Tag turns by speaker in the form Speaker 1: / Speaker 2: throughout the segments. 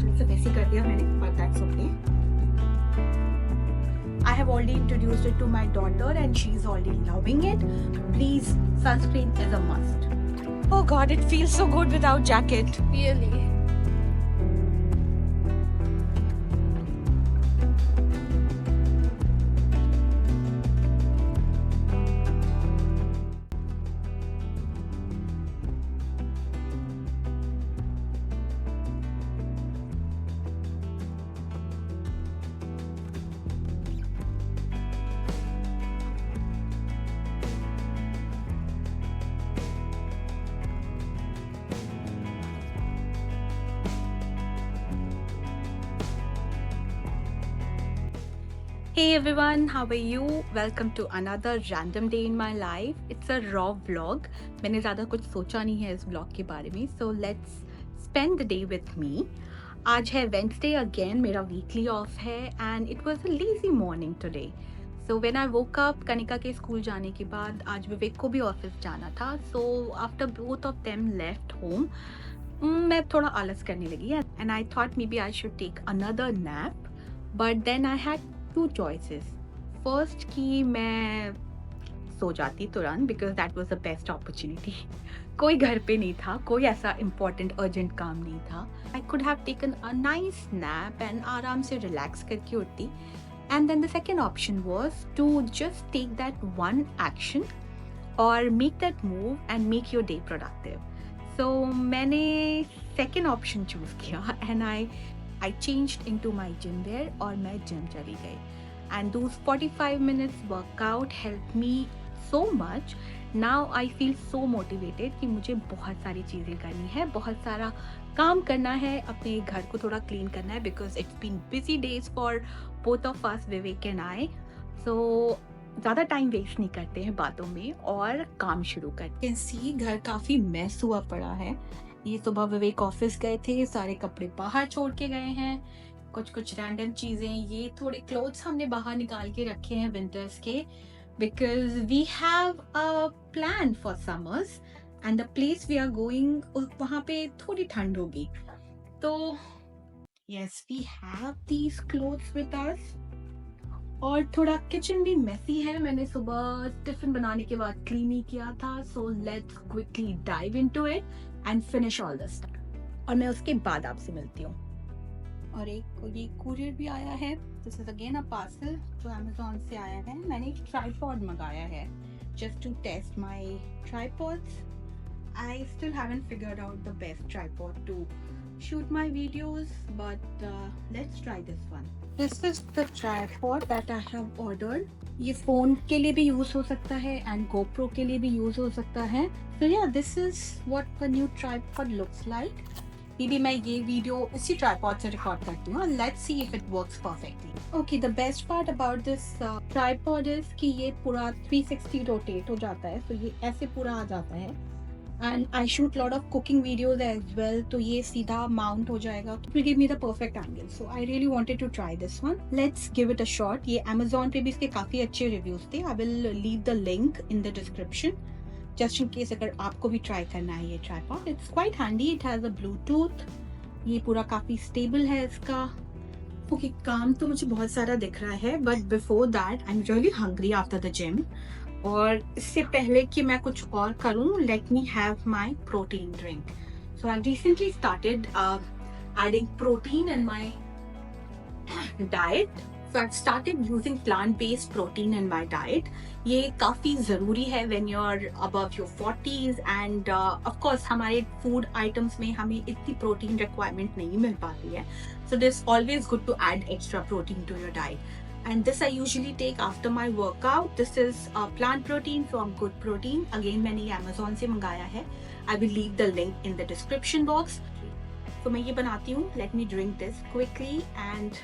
Speaker 1: थोड़ा सा वैसे कर दिया मैंने, but that's okay. I have already introduced it to my daughter and she's already loving it. Please, sunscreen is a must. Oh god, it feels so good without jacket.
Speaker 2: Really?
Speaker 1: Hey everyone, how are you? Welcome to another random day in my life. It's a raw vlog. मैंने ज़्यादा कुछ सोचा नहीं है इस vlog के बारे में. So let's spend the day with me. आज है Wednesday again, मेरा weekly off है and it was a lazy morning today. So when I woke up, Kanika के स्कूल जाने के बाद आज विवेक को भी ऑफिस जाना था. So after both of them left home, मैं थोड़ा आलस करने लगी and I thought maybe I should take another nap. But then I had two choices. First कि मैं सो जाती तुरंत because that was the best opportunity. कोई घर पे नहीं था, कोई ऐसा important urgent काम नहीं था. I could have taken a nice nap and आराम से relax करके उठती. And then the second option was to just take that one action or make that move and make your day productive. So मैंने second option choose किया and I changed into my gym wear और मैं gym चली गई. And those 45 minutes workout helped me so much. Now I feel so motivated कि मुझे बहुत सारी चीज़ें करनी है, बहुत सारा काम करना है, अपने घर को थोड़ा clean करना है because it's been busy days for both of us, Vivek and I. So ज़्यादा टाइम वेस्ट नहीं करते हैं बातों में और काम शुरू करते हैं. सी घर काफ़ी मैस हुआ पड़ा है. ये सुबह विवेक ऑफिस गए थे, सारे कपड़े बाहर छोड़ के गए हैं, कुछ रैंडम चीज़ें, ये थोड़े क्लोथ्स हमने बाहर निकाल के रखे हैं विंटर्स के because we have a plan for summers and the place we are going वहाँ पे थोड़ी ठंड होगी. तो yes we have these clothes with us. और थोड़ा किचन भी मेसी है, मैंने सुबह टिफिन बनाने के बाद क्लीन ही किया था. So let's quickly dive into it and finish all this और मैं उसके बाद आपसे मिलती हूँ. और एक ये कुरियर भी आया है. This is again a parcel जो अमेज़न से आया है. मैंने एक ट्राइपॉड मंगाया है just to test my tripods. I still haven't figured out the best tripod to shoot my videos, but let's try this one. This is the tripod that I have ordered. ये phone के लिए भी use हो सकता है and GoPro के लिए भी यूज़ हो सकता है. So yeah, this is what the new tripod looks like. Maybe मैं ये वीडियो इसी ट्राइपॉड से रिकॉर्ड करती हूँ. Let's see if it works perfectly. Okay, the best part about this tripod is कि ये पूरा 360 रोटेट हो जाता है. So ये ऐसे पूरा आ जाता है. And I shoot lot of cooking videos as well, तो ये सीधा mount हो जाएगा. It will give me the perfect angle. So I really wanted to try this one. Let's give it a shot. ये Amazon पे भी इसके काफ़ी अच्छे reviews थे. I will leave the link in the description. Just in case अगर आपको भी try करना है ये tripod. It's quite handy. It has a Bluetooth. ये पूरा काफ़ी stable है इसका. Okay, काम तो मुझे बहुत सारा दिख रहा है. But before that, I'm really hungry after the gym. और इससे पहले कि मैं कुछ और करूं, let me have my protein drink. So I recently started adding protein in my diet. So I started using plant based protein in my diet. ये काफ़ी ज़रूरी है when you are above your 40s and of course हमारे food items में हमें इतनी protein requirement नहीं मिल पाती है. So this always good to add extra protein to your diet. And this I usually take after my workout. This is plant protein from Good Protein. Again मैंने ये Amazon से मंगाया है. I will leave the link in the description box. तो मैं ये बनाती हूँ. Let me drink this quickly and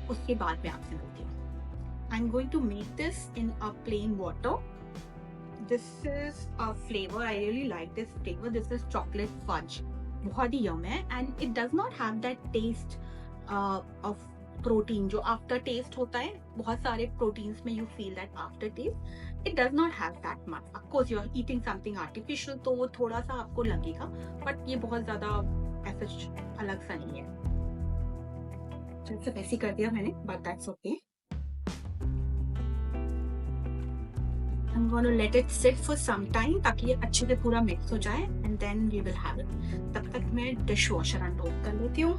Speaker 1: उसके बाद मैं आपसे मिलती हूँ. I'm going to make this in a plain water. This is a flavor. I really like this flavor. This is chocolate fudge. बहुत ही yum है and it does not have that taste of protein जो after taste होता है. बहुत सारे proteins में you feel that after taste. It does not have that much. Of course you are eating something artificial तो वो थोड़ा सा आपको लगेगा बट ये बहुत ज़्यादा ऐसा अलग सा नहीं है. जैसे वैसे कर दिया मैंने, but that's okay. I'm going to let it sit for some time ताकि ये अच्छे से पूरा मिक्स हो जाए and then we will have it. तब तक मैं डिश वॉशर अनरोल कर लेती हूँ.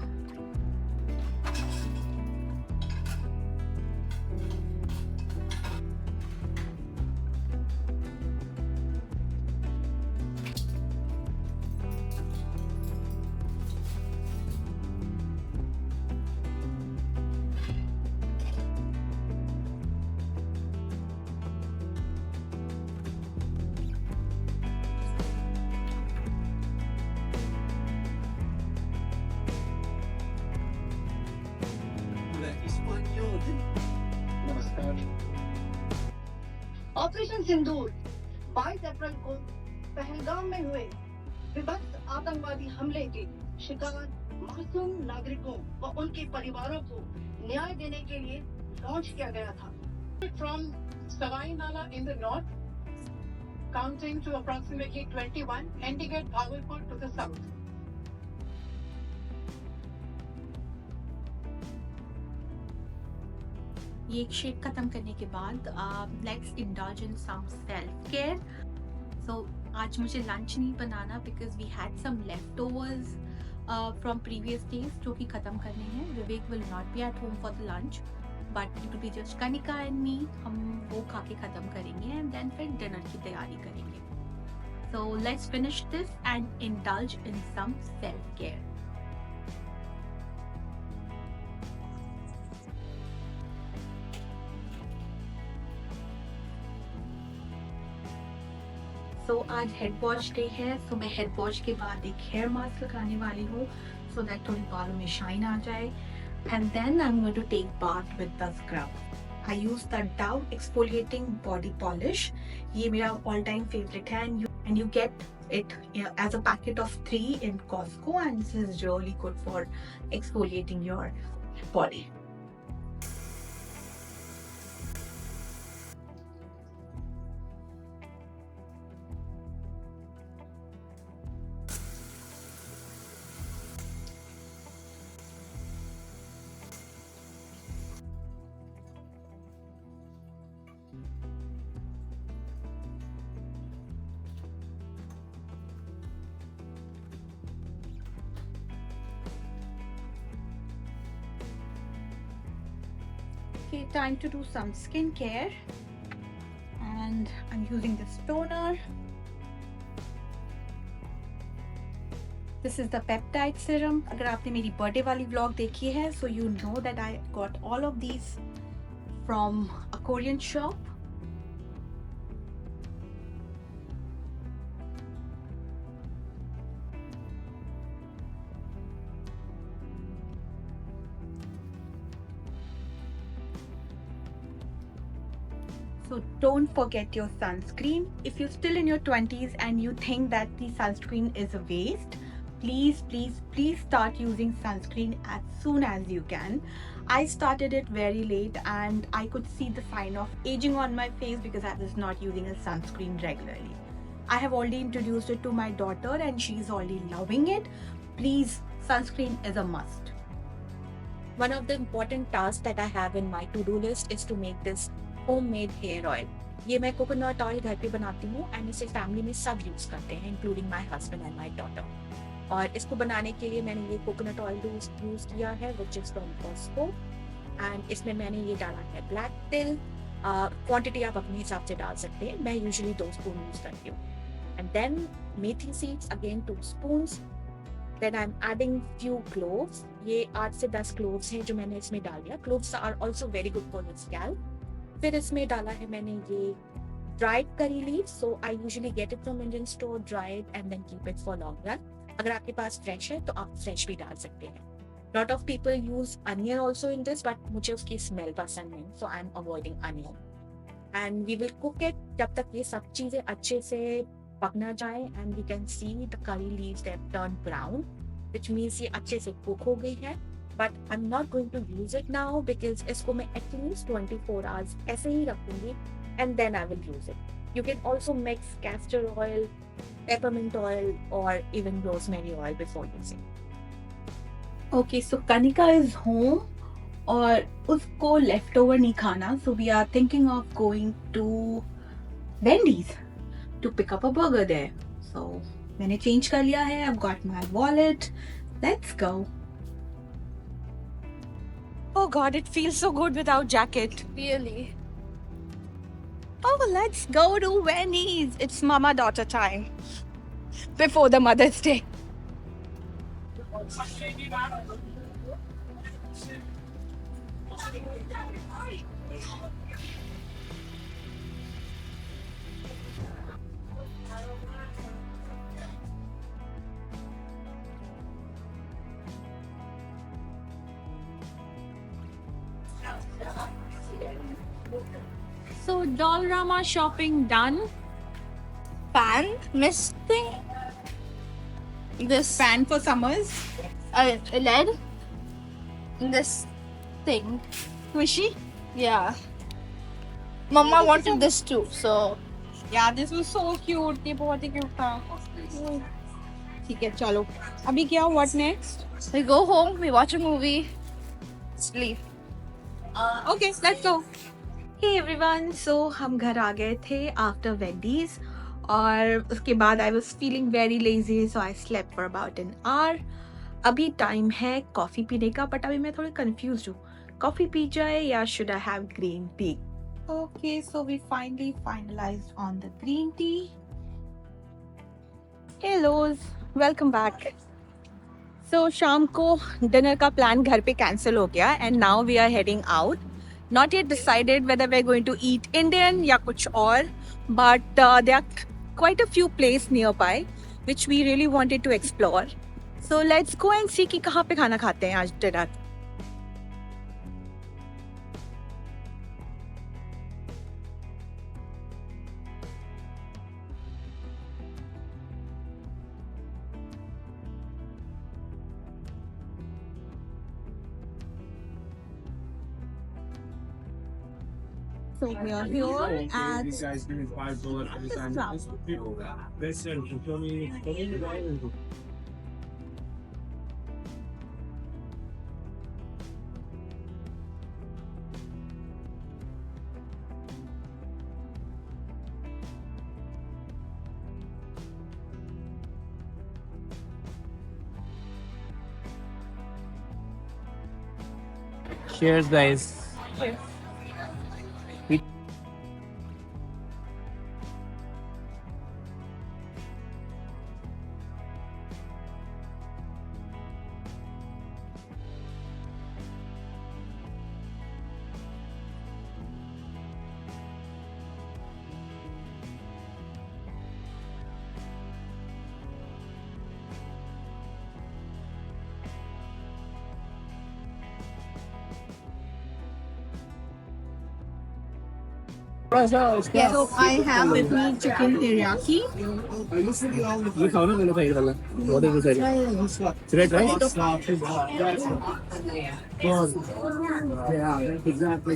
Speaker 2: ऑपरेशन सिंदूर 22 अप्रैल को पहलगाम में हुए विभत्स आतंकवादी हमले के शिकार मासूम नागरिकों व उनके परिवारों को न्याय देने के लिए लॉन्च किया गया था. From Savai Nala in the north, counting to approximately 21, ending at Bhagalpur to the south.
Speaker 1: ये एक शेक खत्म करने के बाद let's indulge in some self care. So आज मुझे लंच नहीं बनाना because we had some leftovers from previous days जो कि ख़त्म करने हैं. Vivek will not be at home for the lunch but it will be just Kanika and me. हम वो खा के ख़त्म करेंगे एंड देन फिर डिनर की तैयारी करेंगे. So let's finish this and indulge in some self care. So आज हेड वॉश डे है. सो मैं हेड वॉश के बाद एक हेयर मास्क लगाने वाली हूँ सो दैट थोड़ी बालों में शाइन आ जाए. And then I am going to take bath with the scrub. I use the Dove exfoliating body polish. ये मेरा ऑल टाइम फेवरेट है and you get it as a packet of 3 in Costco, and this is really good for exfoliating your body. Okay, time to do some skincare, and I'm using this toner. This is the peptide serum. अगर आपने मेरी birthday वाली vlog देखी है, so you know that I got all of these from a Korean shop. So don't forget your sunscreen. If you're still in your 20s and you think that the sunscreen is a waste, please start using sunscreen as soon as you can. I started it very late and I could see the sign of aging on my face because I was not using a sunscreen regularly. I have already introduced it to my daughter and she's already loving it. Please, sunscreen is a must. One of the important tasks that I have in my to-do list is to make this homemade hair oil. ये मैं coconut oil घर पे बनाती हूँ and इसे family में सब use करते हैं including my husband and my daughter. और इसको बनाने के लिए मैंने ये कोकोनट ऑयल यूज़ किया है which is from Costco and इसमें मैंने ये डाला है ब्लैक तिल. क्वांटिटी आप अपने हिसाब से डाल सकते हैं. मैं यूजुअली 2 स्पून यूज़ करती हूँ. And then methi seeds again 2 spoons. Then I am adding few cloves. ये 8 से 10 क्लोव्स हैं जो मैंने इसमें डाल दिया. Cloves are also very good for the scalp. फिर इसमें डाला है मैंने ये dried curry leaves. So I usually get it from Indian store dried and then keep it for long run. अगर आपके पास फ्रेश है तो आप फ्रेश भी डाल सकते हैं. Lot of people use onion also in this but मुझे उसकी स्मेल पसंद नहीं, so I am avoiding onion. And we will cook it जब तक ये सब चीज़ें अच्छे से पकना जाए and we can see the curry leaves that turn brown which means ये अच्छे से कुक हो गई है. But I'm not going to use it now because इसको मैं at least 24 hours ऐसे ही रखूंगी and then I will use it. You can also mix castor oil, peppermint oil or even rosemary oil before using. Okay, so Kanika is home और उसको left over नहीं खाना, so we are thinking of going to Wendy's to pick up a burger there. So मैंने change कर लिया है, I've got my wallet. Let's go. Oh God, it feels so good without jacket.
Speaker 3: Really?
Speaker 1: Oh, let's go to Wendy's. It's mama-daughter time before the Mother's Day. So Dollarama shopping done.
Speaker 3: Fan missing. This
Speaker 1: Fan for summers.
Speaker 3: LED. This thing.
Speaker 1: Squishy.
Speaker 3: Yeah. Mama wanted this too, so
Speaker 1: Yeah, this was so cute. ये बहुत ही cute था. ठीक है, चलो. अभी क्या? What next?
Speaker 3: we go home, we watch a movie, sleep.
Speaker 1: Okay, let's go. Hey everyone, so हम घर आ गए थे after Wendy's और उसके बाद I was feeling very lazy, so I slept for about an hour. अभी टाइम है coffee पीने का, बट अभी मैं थोड़ी confused हूँ. कॉफ़ी पी जाए या should I have green tea? Okay, so we finally finalized on the green tea. Hello, welcome back. So शाम को डिनर का प्लान घर पे कैंसिल हो गया and now we are heading out. Not yet decided whether we're going to eat Indian या कुछ और, but there are quite a few places nearby which we really wanted to explore. So let's go and see कि कहाँ पे खाना खाते हैं आज dinner. So we are here at
Speaker 4: These guys give me 5 bullets every time. Listen, show me the guy. Cheers, guys.
Speaker 1: Yes, so I have with me chicken teriyaki.
Speaker 4: ये खाओ ना, मैंने खाई वाला बहुत ही सही रेड राइस yeah exactly